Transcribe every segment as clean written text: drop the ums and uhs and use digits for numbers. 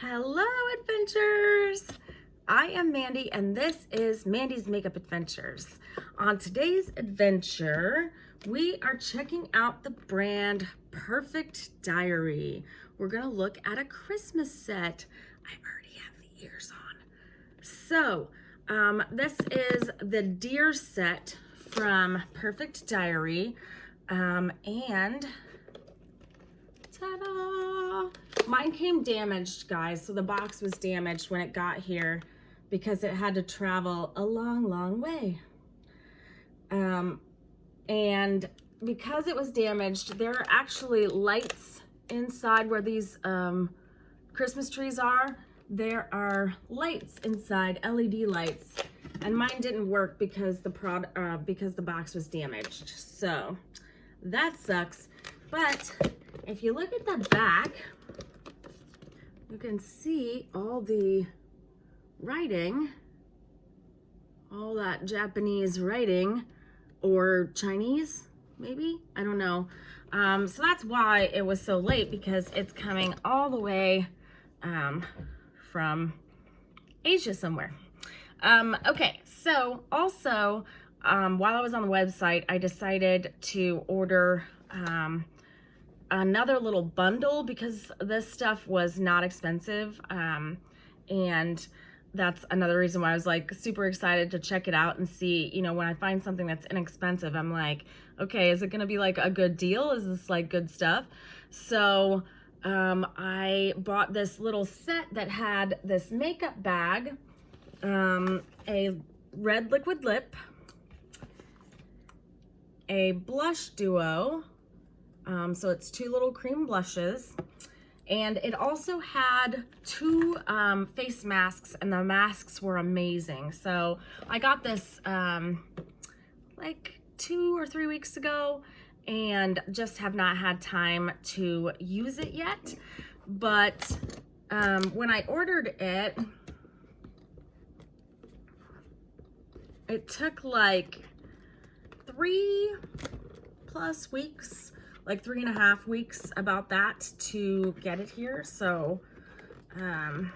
Hello, adventurers! I am Mandy, and this is Mandy's Makeup Adventures. On today's adventure, we are checking out the brand Perfect Diary. We're gonna look at a Christmas set. I already have the ears on. So, this is the Deer set from Perfect Diary, and ta-da! Mine came damaged, guys, so the box was damaged when it got here because it had to travel a long way. And because it was damaged, there are actually lights inside where these Christmas trees are. There are lights inside, LED lights, and mine didn't work because the box was damaged. So that sucks. But if you look at the back, you can see all the writing, all that Japanese writing, or Chinese, maybe? I don't know. So that's why it was so late, because it's coming all the way from Asia somewhere. Okay, so also, while I was on the website, I decided to order another little bundle because this stuff was not expensive, and that's another reason why I was like super excited to check it out and see, you know, when I find something that's inexpensive, I'm like, okay, is it gonna be like a good deal? Is this like good stuff? So I bought this little set that had this makeup bag, a red liquid lip, a blush duo, so it's 2 little cream blushes, and it also had 2 face masks, and the masks were amazing. So I got this like 2 or 3 weeks ago, and just have not had time to use it yet. But when I ordered it, it took like 3+ weeks, like 3.5 weeks, about that, to get it here. So and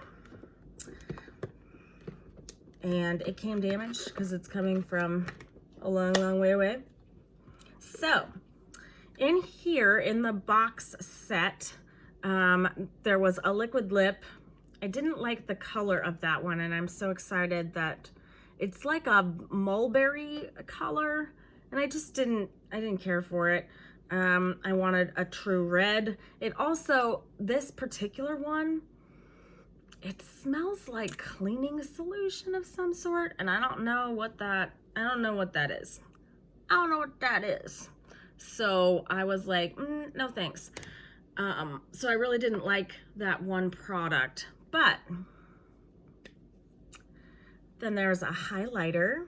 it came damaged because it's coming from a long way away. So in here, in the box set, there was a liquid lip. I didn't like the color of that one, and I'm so excited that it's like a mulberry color, and I didn't care for it. I wanted a true red. It also, this particular one, it smells like cleaning solution of some sort, and I don't know what that is. I don't know what that is. So I was like, no thanks. So I really didn't like that one product. But then there's a highlighter,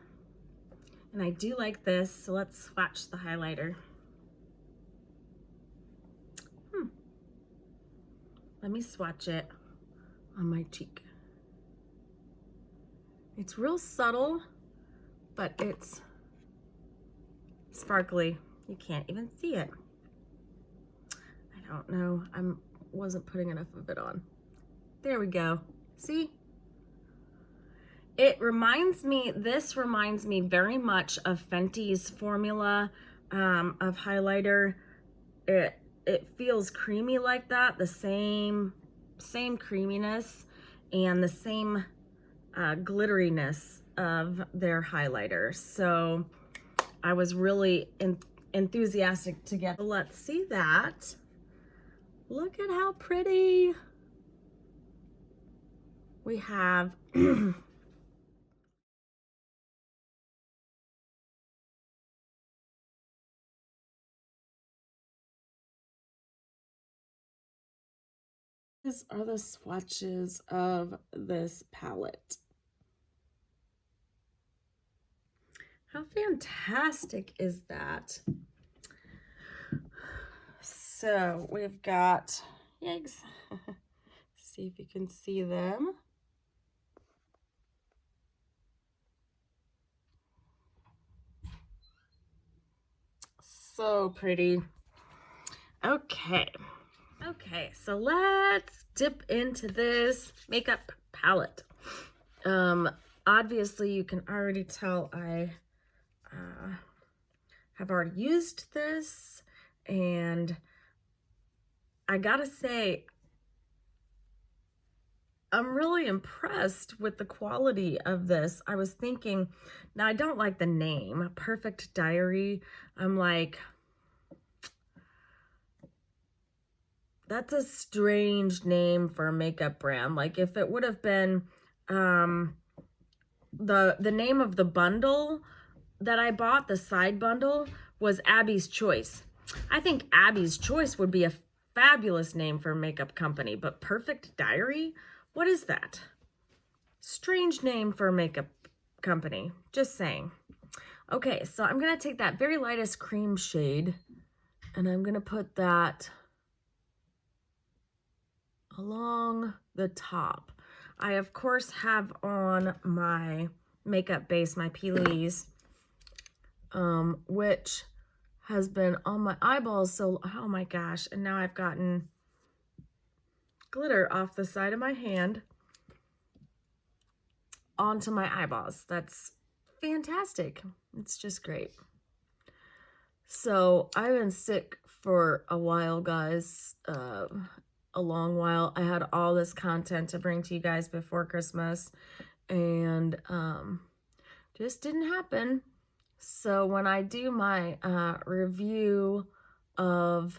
and I do like this, so let's swatch the highlighter. Let me swatch it on my cheek. It's real subtle, but it's sparkly. You can't even see it. I don't know. Wasn't putting enough of it on. There we go. See? This reminds me very much of Fenty's formula of highlighter. It feels creamy like that, the same creaminess and the same glitteriness of their highlighter. So I was really enthusiastic to get. Let's see that. Look at how pretty. We have these are the swatches of this palette. How fantastic is that? So we've got, yikes, see if you can see them. So pretty. Okay, Okay, so let's dip into this makeup palette. Obviously you can already tell I have already used this, and I gotta say, I'm really impressed with the quality of this. I was thinking, now I don't like the name, Perfect Diary. I'm like, that's a strange name for a makeup brand. Like if it would have been the name of the bundle that I bought, the side bundle, was Abby's Choice. I think Abby's Choice would be a fabulous name for a makeup company, but Perfect Diary? What is that? Strange name for a makeup company. Just saying. Okay, so I'm going to take that very lightest cream shade and I'm going to put that along the top. I, of course, have on my makeup base, my Peelese, which has been on my eyeballs. So, oh my gosh. And now I've gotten glitter off the side of my hand onto my eyeballs. That's fantastic. It's just great. So I've been sick for a while, guys, a long while. I had all this content to bring to you guys before Christmas, and just didn't happen. So when I do my review of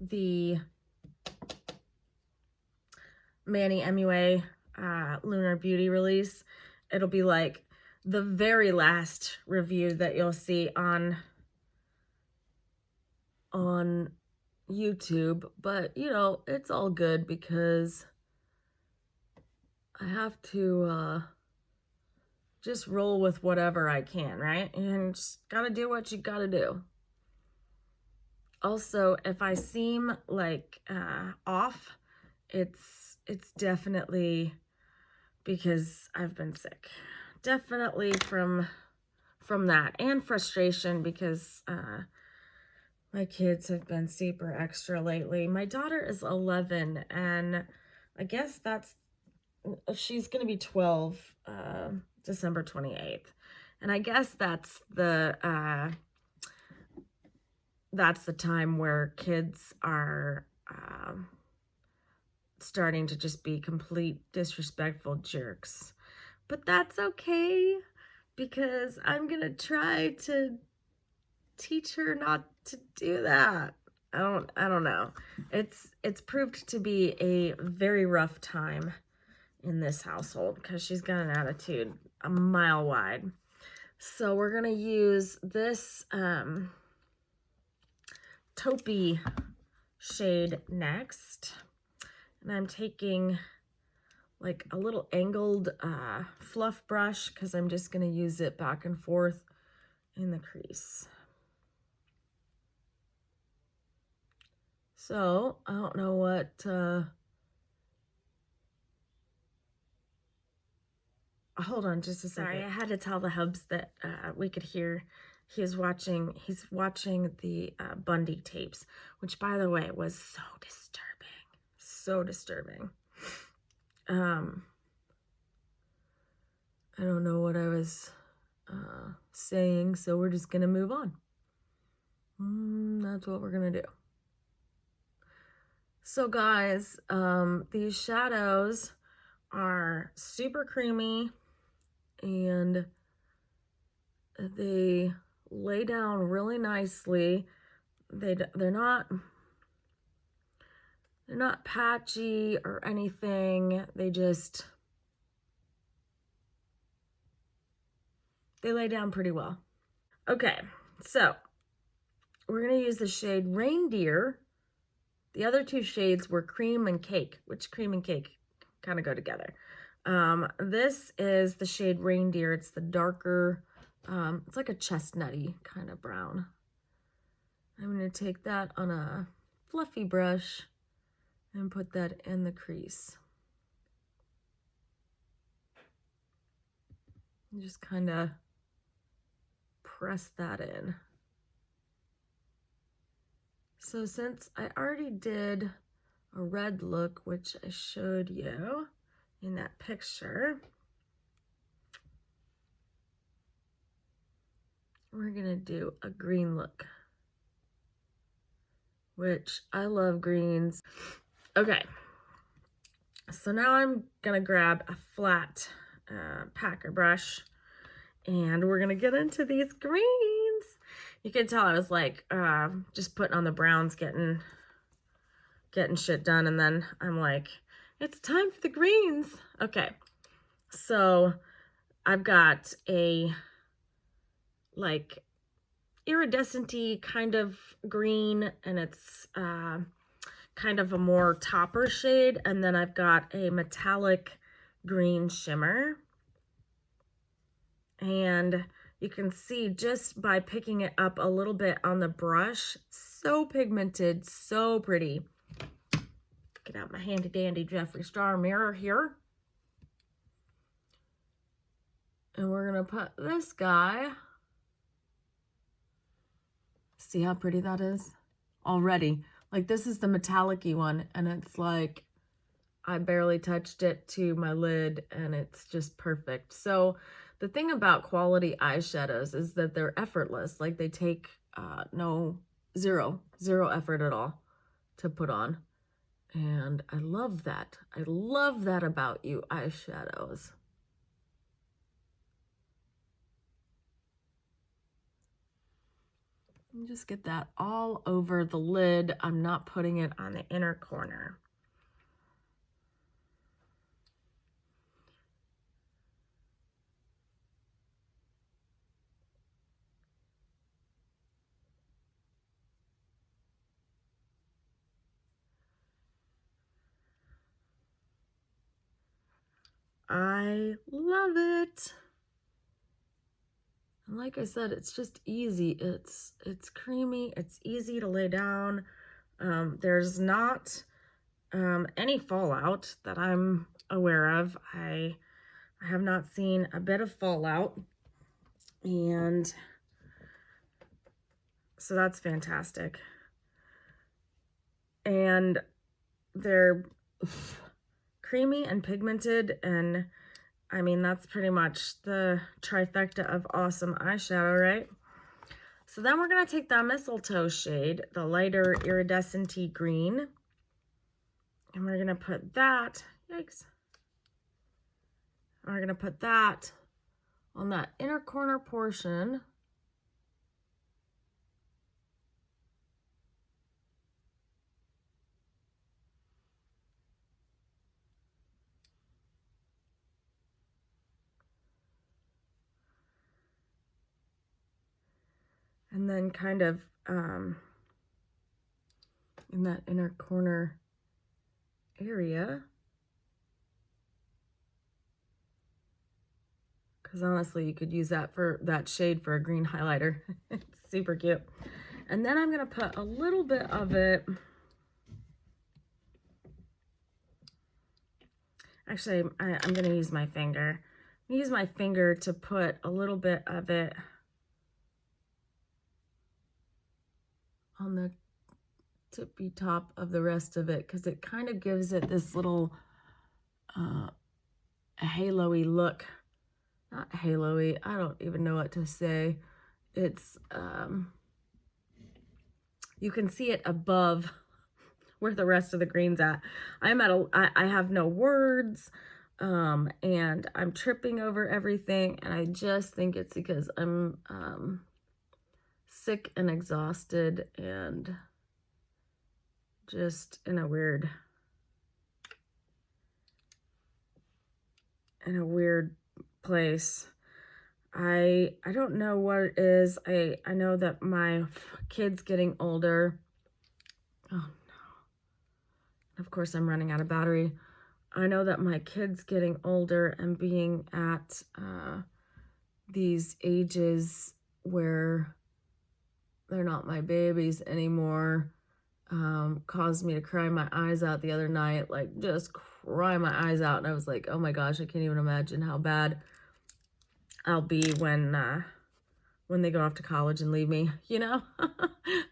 the Manny MUA Lunar Beauty release, it'll be like the very last review that you'll see on YouTube. But you know, it's all good because I have to just roll with whatever I can, right? And just gotta do what you gotta do. Also, if I seem like off, it's definitely because I've been sick. Definitely from that, and frustration because my kids have been super extra lately. My daughter is 11, and I guess she's gonna be 12 December 28th, and I guess that's the time where kids are starting to just be complete disrespectful jerks. But that's okay, because I'm gonna try to teach her not to do that. I don't know. It's proved to be a very rough time in this household because she's got an attitude a mile wide. So we're gonna use this taupey shade next, and I'm taking like a little angled fluff brush because I'm just gonna use it back and forth in the crease. So I don't know what hold on just a second. Sorry, I had to tell the hubs that we could hear he's watching the Bundy tapes, which by the way was so disturbing. I don't know what I was saying, so we're just gonna move on. That's what we're gonna do. So guys, these shadows are super creamy and they lay down really nicely. They're not patchy or anything. They lay down pretty well. Okay, so we're gonna use the shade Reindeer. The other two shades were Cream and Cake, which Cream and Cake kind of go together. This is the shade Reindeer. It's the darker, it's like a chestnutty kind of brown. I'm going to take that on a fluffy brush and put that in the crease. And just kind of press that in. So since I already did a red look, which I showed you in that picture, we're gonna do a green look, which I love greens. Okay, so now I'm gonna grab a flat packer brush and we're gonna get into these greens. You can tell I was like just putting on the browns, getting shit done, and then I'm like, it's time for the greens. Okay, so I've got a like iridescent-y kind of green, and it's kind of a more topper shade, and then I've got a metallic green shimmer. And you can see just by picking it up a little bit on the brush, so pigmented, so pretty. Get out my handy dandy Jeffree Star mirror here. And we're gonna put this guy. See how pretty that is? Already. Like, this is the metallic-y one, and it's like, I barely touched it to my lid, and it's just perfect. So the thing about quality eyeshadows is that they're effortless. Like, they take zero effort at all to put on. And I love that. I love that about you eyeshadows. And just get that all over the lid. I'm not putting it on the inner corner. I love it. And like I said, it's just easy. It's creamy. It's easy to lay down. There's not any fallout that I'm aware of. I have not seen a bit of fallout, and so that's fantastic. And they're creamy and pigmented, and I mean, that's pretty much the trifecta of awesome eyeshadow, right? So then we're gonna take that mistletoe shade, the lighter iridescent-y green, and we're gonna put that, yikes. We're gonna put that on that inner corner portion. And then kind of in that inner corner area. Because honestly, you could use that shade for a green highlighter. It's super cute. And then I'm gonna put a little bit of it. Actually, I'm gonna use my finger. Use my finger to put a little bit of it on the tippy top of the rest of it, because it kind of gives it this little halo-y look. Not halo-y, I don't even know what to say. It's you can see it above where the rest of the green's at. I have no words, and I'm tripping over everything, and I just think it's because I'm sick and exhausted and just in a weird place. I don't know what it is. I know that my kid's getting older. Oh no. Of course I'm running out of battery. I know that my kid's getting older, and being at these ages where they're not my babies anymore caused me to cry my eyes out the other night, like just cry my eyes out. And I was like, oh my gosh, I can't even imagine how bad I'll be when they go off to college and leave me, you know?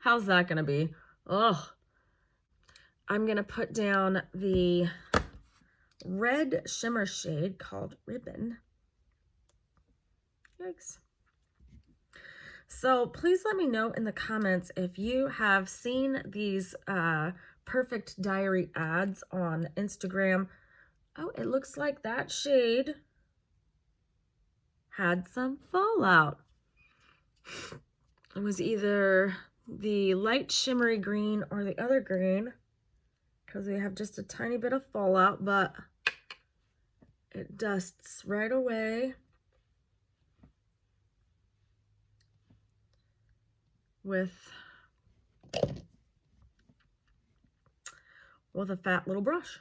How's that gonna be? Oh, I'm going to put down the red shimmer shade called Ribbon. Yikes. So please let me know in the comments if you have seen these Perfect Diary ads on Instagram. Oh, it looks like that shade had some fallout. It was either the light shimmery green or the other green, because we have just a tiny bit of fallout, but it dusts right away with a fat little brush.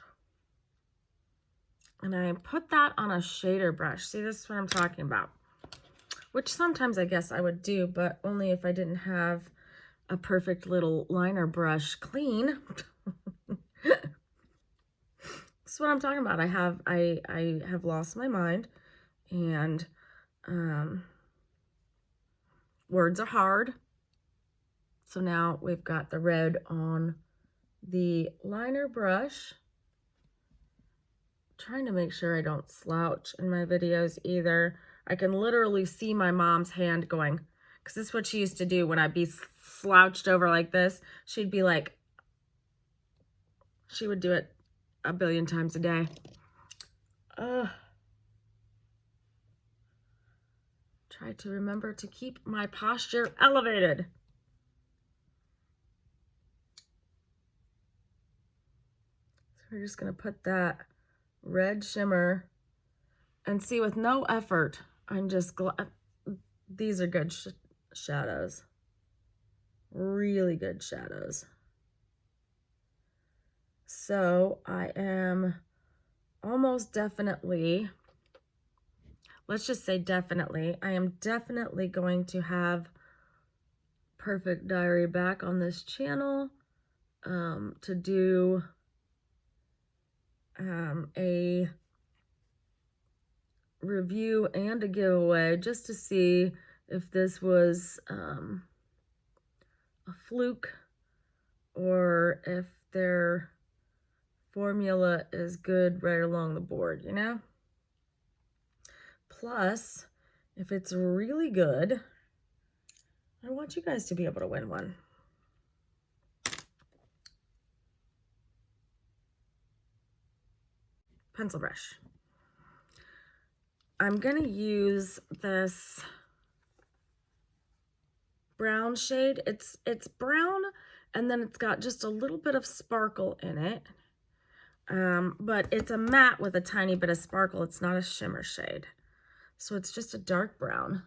And I put that on a shader brush. See, this is what I'm talking about. Which sometimes I guess I would do, but only if I didn't have a perfect little liner brush clean. That's what I'm talking about. I have lost my mind, and words are hard. So now we've got the red on the liner brush. Trying to make sure I don't slouch in my videos either. I can literally see my mom's hand going, because this is what she used to do when I'd be slouched over like this. She'd be like, she would do it a billion times a day. Try to remember to keep my posture elevated. So we're just going to put that red shimmer and see, with no effort, I'm just glad. These are good shadows. Really good shadows. So I am almost definitely, let's just say definitely, I am definitely going to have Perfect Diary back on this channel to do a review and a giveaway, just to see if this was a fluke or if their formula is good right along the board, you know? Plus, if it's really good, I want you guys to be able to win one. Pencil brush. I'm gonna use this brown shade. It's brown, and then it's got just a little bit of sparkle in it. But it's a matte with a tiny bit of sparkle. It's not a shimmer shade. So it's just a dark brown.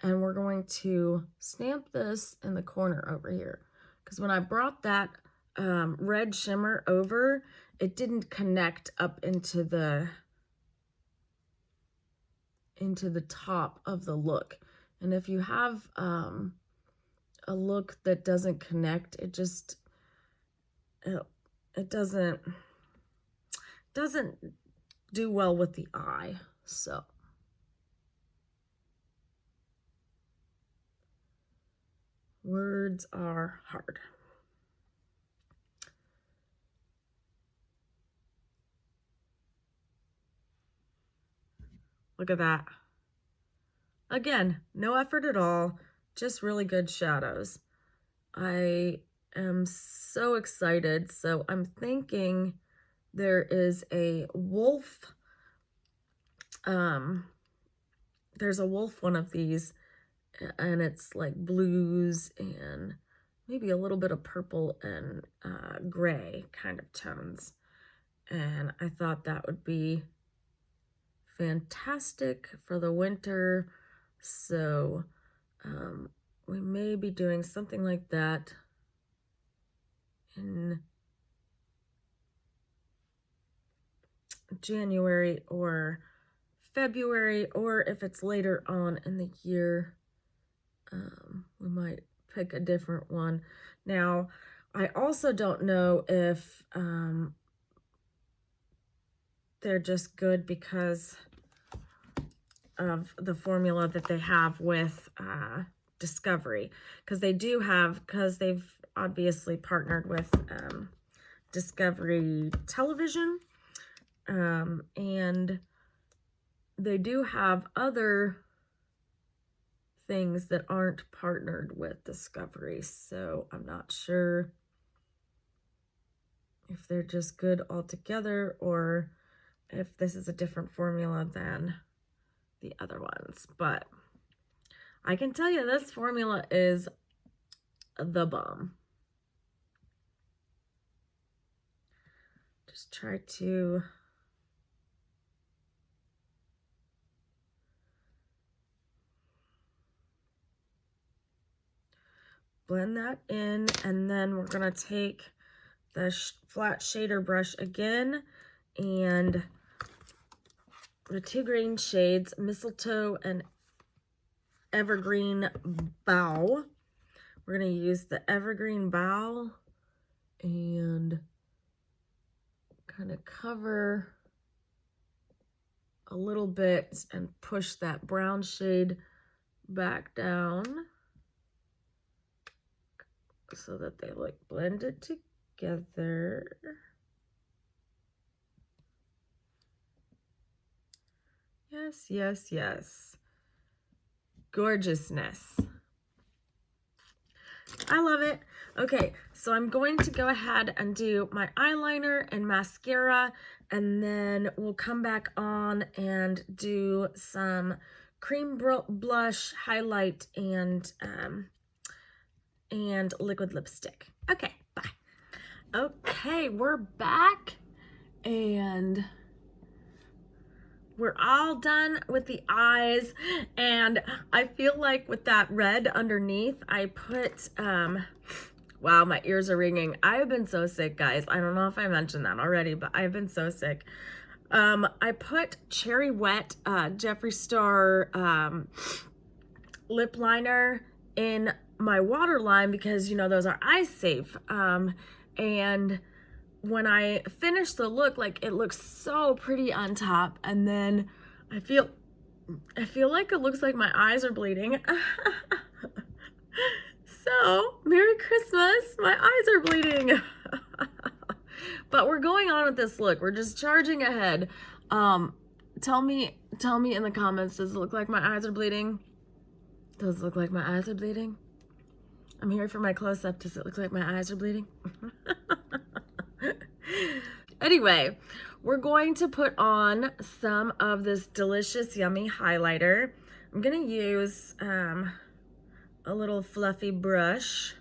And we're going to stamp this in the corner over here. Because when I brought that red shimmer over, it didn't connect up into the top of the look. And if you have a look that doesn't connect, it just, it doesn't do well with the eye. So words are hard. Look at that. Again, no effort at all, just really good shadows. I am so excited. So I'm thinking there is a wolf, there's a wolf one of these, and it's like blues and maybe a little bit of purple and gray kind of tones. And I thought that would be fantastic for the winter. So we may be doing something like that in January or February, or if it's later on in the year, we might pick a different one. Now, I also don't know if they're just good because of the formula that they have with Discovery, because they do have, because they've obviously partnered with Discovery Television. And they do have other things that aren't partnered with Discovery, so I'm not sure if they're just good altogether or if this is a different formula than the other ones. But I can tell you this formula is the bomb. Just try to blend that in, and then we're gonna take the flat shader brush again and the 2 green shades, Mistletoe and Evergreen Bough. We're gonna use the Evergreen Bough and kind of cover a little bit and push that brown shade back down so that they look blended together. Yes, yes, yes. Gorgeousness. I love it. Okay, so I'm going to go ahead and do my eyeliner and mascara, and then we'll come back on and do some cream blush, highlight, and liquid lipstick. Okay, bye. Okay, we're back, and we're all done with the eyes, and I feel like with that red underneath, I put, wow, my ears are ringing. I've been so sick, guys. I don't know if I mentioned that already, but I've been so sick. I put Cherry Wet Jeffree Star lip liner in my waterline because, you know, those are eye safe. And when I finish the look, like, it looks so pretty on top, and then I feel like it looks like my eyes are bleeding. So, Merry Christmas, my eyes are bleeding. But we're going on with this look. We're just charging ahead. Tell me in the comments, does it look like my eyes are bleeding? Does it look like my eyes are bleeding? I'm here for my close-up. Does it look like my eyes are bleeding? Anyway, we're going to put on some of this delicious, yummy highlighter. I'm going to use a little fluffy brush.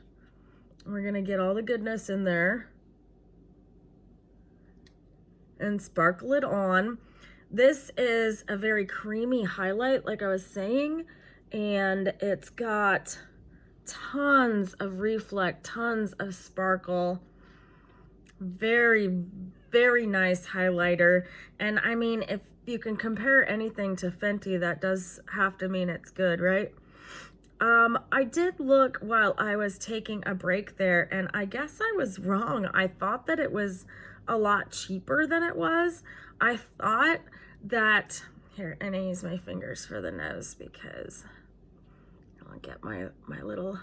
We're going to get all the goodness in there and sparkle it on. This is a very creamy highlight, like I was saying, and it's got tons of reflect, tons of sparkle. Very, very nice highlighter. And I mean, if you can compare anything to Fenty, that does have to mean it's good, right? I did look while I was taking a break there, and I guess I was wrong. I thought that it was a lot cheaper than it was. I thought that, here, and I use my fingers for the nose because I'll get my little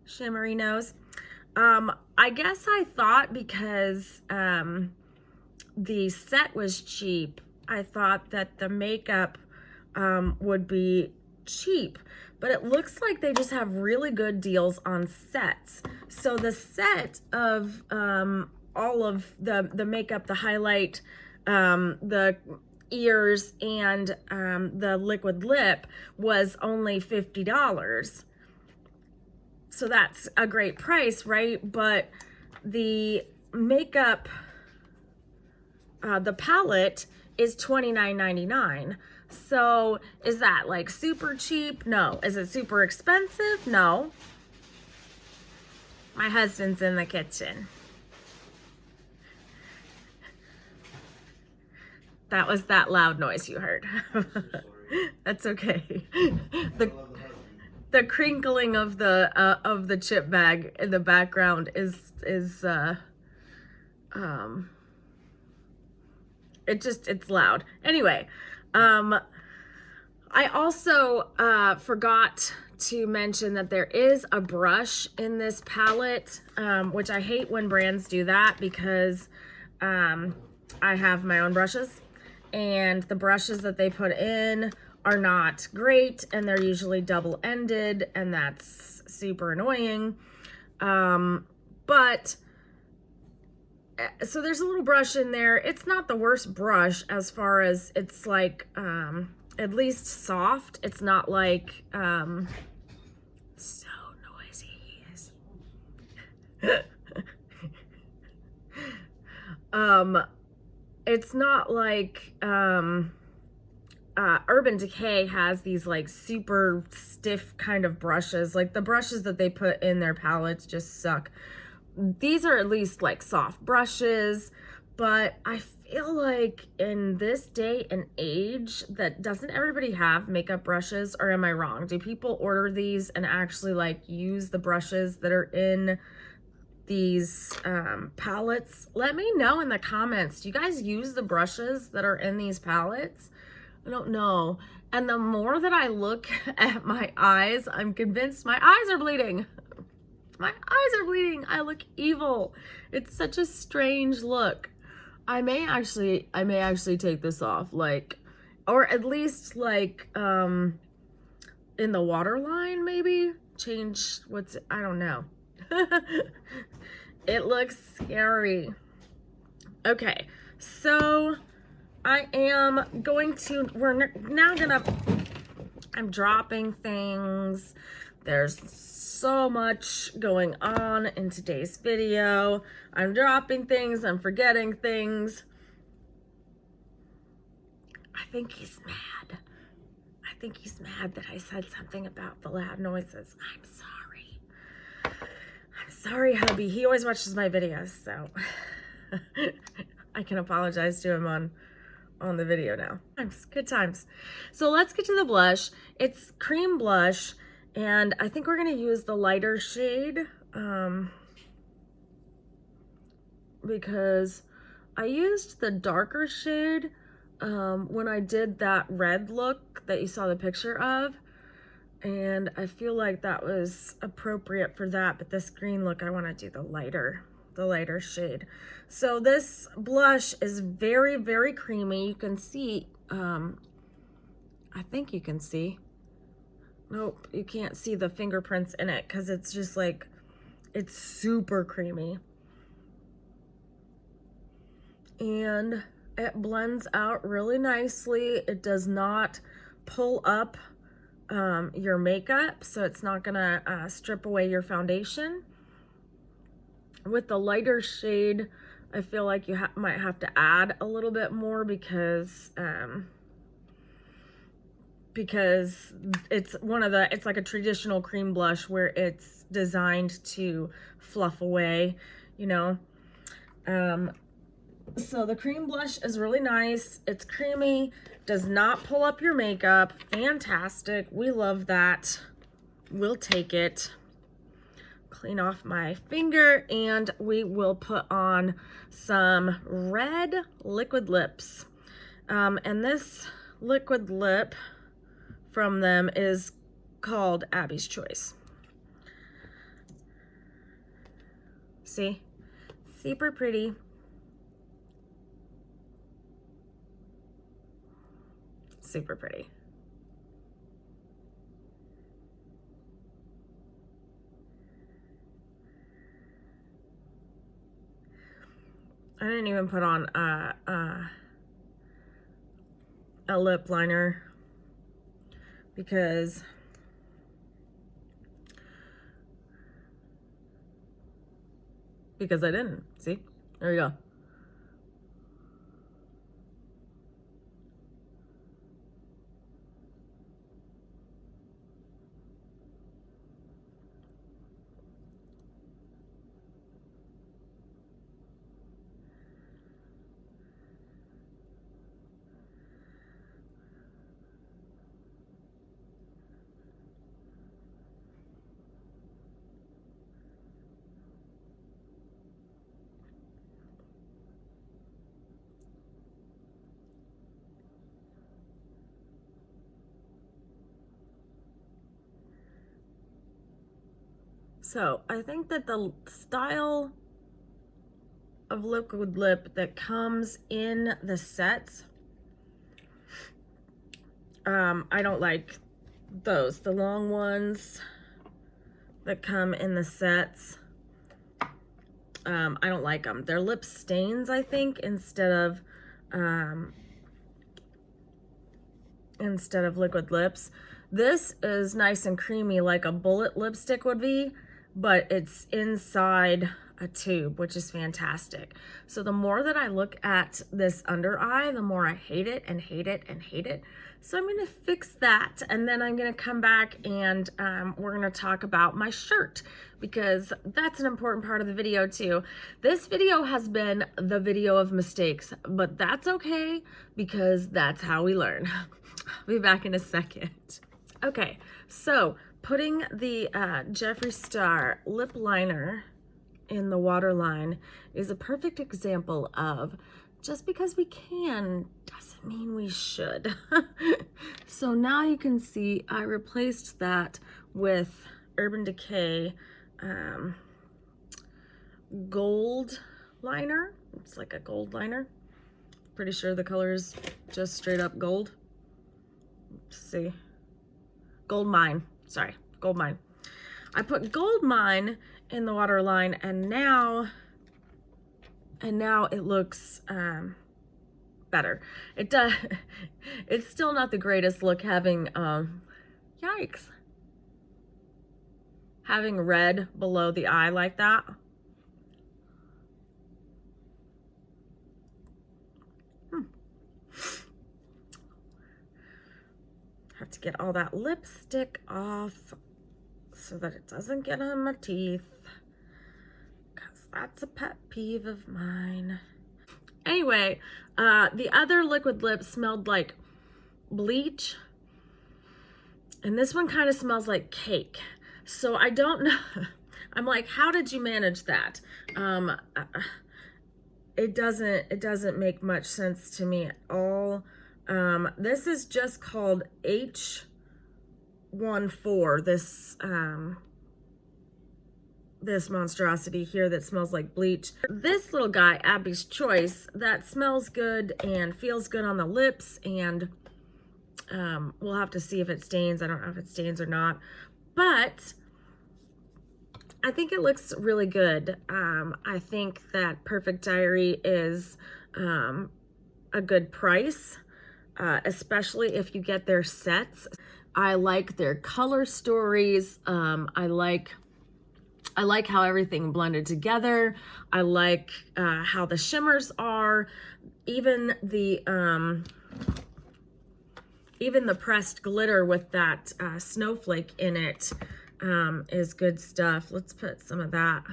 shimmery nose. I guess I thought because the set was cheap, I thought that the makeup would be cheap, but it looks like they just have really good deals on sets. So the set of all of the makeup, the highlight, the ears, and the liquid lip was only $50. So that's a great price, right? But the makeup, the palette is $29.99. So is that like super cheap? No. Is it super expensive? No. My husband's in the kitchen. That was that loud noise you heard. That's okay. The crinkling of the chip bag in the background is it's loud. Anyway, I also forgot to mention that there is a brush in this palette, which I hate when brands do that because I have my own brushes, and the brushes that they put in are not great, and they're usually double-ended, and that's super annoying. But so there's a little brush in there. It's not the worst brush as far as it's like at least soft. It's not like so noisy he is. It's not like Urban Decay has these like super stiff kind of brushes. Like the brushes that they put in their palettes just suck. These are at least like soft brushes, but I feel like in this day and age that doesn't everybody have makeup brushes, or am I wrong? Do people order these and actually like use the brushes that are in these palettes? Let me know in the comments. Do you guys use the brushes that are in these palettes? I don't know. And the more that I look at my eyes, I'm convinced my eyes are bleeding. My eyes are bleeding. I look evil. It's such a strange look. I may actually take this off, like, or at least like in the waterline, maybe change I don't know. It looks scary. Okay, so I am going to, I'm dropping things. There's so much going on in today's video. I'm dropping things, I'm forgetting things. I think he's mad. I think he's mad that I said something about the loud noises. I'm sorry. I'm sorry, hubby. He always watches my videos, so I can apologize to him on the video now. Good times. So let's get to the blush. It's cream blush, and I think we're gonna use the lighter shade because I used the darker shade when I did that red look that you saw the picture of, and I feel like that was appropriate for that, but this green look, I want to do the lighter shade. So this blush is very, very creamy. You can see, I think you can see. Nope, you can't see the fingerprints in it because it's just like, it's super creamy. And it blends out really nicely. It does not pull up your makeup, so it's not gonna strip away your foundation. With the lighter shade, I feel like you might have to add a little bit more because it's it's like a traditional cream blush where it's designed to fluff away, you know. So the cream blush is really nice. It's creamy, does not pull up your makeup. Fantastic. We love that. We'll take it. Clean off my finger, and we will put on some red liquid lips. And this liquid lip from them is called Abby's Choice. See? Super pretty. Super pretty. I didn't even put on a lip liner because I didn't. See? There you go. So I think that the style of liquid lip that comes in the sets, I don't like those. The long ones that come in the sets, I don't like them. They're lip stains, I think, instead of liquid lips. This is nice and creamy like a bullet lipstick would be, but it's inside a tube, which is fantastic. So the more that I look at this under eye, the more I hate it and hate it and hate it. So I'm gonna fix that, and then I'm gonna come back and we're gonna talk about my shirt, because that's an important part of the video too. This video has been the video of mistakes, but that's okay, because that's how we learn. I'll be back in a second. Okay, so putting the Jeffree Star lip liner in the waterline is a perfect example of just because we can doesn't mean we should. So now you can see I replaced that with Urban Decay gold liner. It's like a gold liner. Pretty sure the color is just straight up gold. Let's see. Gold Mine. Sorry, Gold Mine. I put Gold Mine in the waterline, and now it looks better. It does. It's still not the greatest look having yikes, having red below the eye like that. Have to get all that lipstick off so that it doesn't get on my teeth, because that's a pet peeve of mine. Anyway, the other liquid lip smelled like bleach, and this one kind of smells like cake. So I don't know. I'm like, how did you manage that? It doesn't make much sense to me at all. This is just called H14, this monstrosity here that smells like bleach. This little guy, Abby's Choice, that smells good and feels good on the lips, and we'll have to see if it stains. I don't know if it stains or not, but I think it looks really good. I think that Perfect Diary is a good price, especially if you get their sets. I like their color stories. I like how everything blended together. I like how the shimmers are. Even the pressed glitter with that snowflake in it is good stuff. Let's put some of that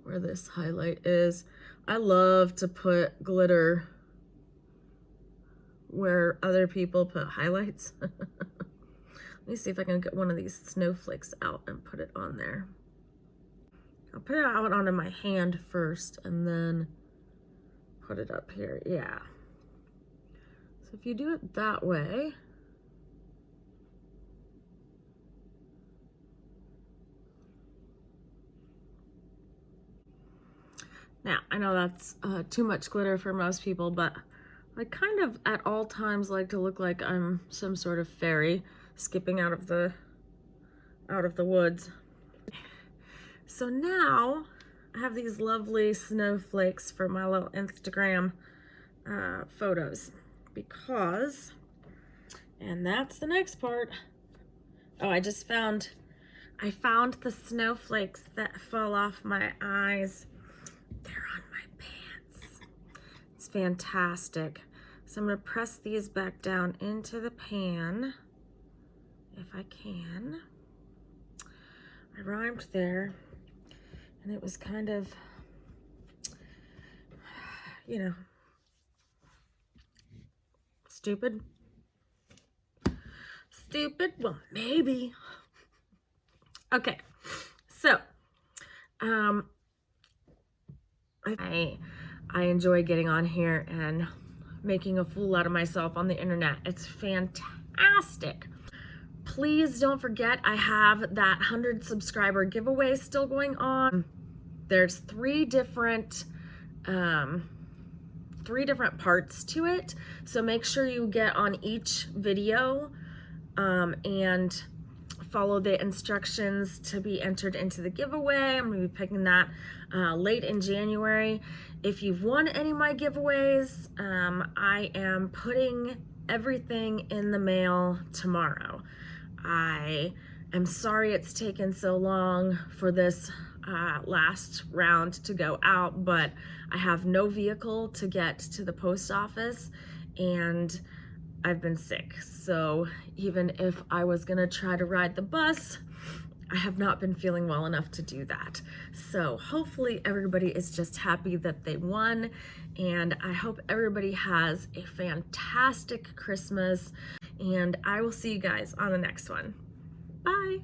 where this highlight is. I love to put glitter where other people put highlights. Let me see if I can get one of these snowflakes out and put it on there. I'll put it out onto my hand first and then put it up here. Yeah. So if you do it that way, now I know that's too much glitter for most people, but I kind of at all times like to look like I'm some sort of fairy skipping out of the woods. So now I have these lovely snowflakes for my little Instagram photos, because, and that's the next part. Oh, I found the snowflakes that fall off my eyes. They're on my pants. It's fantastic. So I'm gonna press these back down into the pan if I can. I rhymed there, and it was kind of, you know, stupid. Well, maybe. Okay, so I enjoy getting on here and making a fool out of myself on the internet. It's fantastic. Please don't forget, I have that 100 subscriber giveaway still going on. There's three different parts to it, so make sure you get on each video and follow the instructions to be entered into the giveaway. I'm going to be picking that late in January. If you've won any of my giveaways, I am putting everything in the mail tomorrow. I am sorry it's taken so long for this last round to go out, but I have no vehicle to get to the post office and I've been sick. So even if I was gonna try to ride the bus, I have not been feeling well enough to do that. So hopefully everybody is just happy that they won, and I hope everybody has a fantastic Christmas, and I will see you guys on the next one. Bye.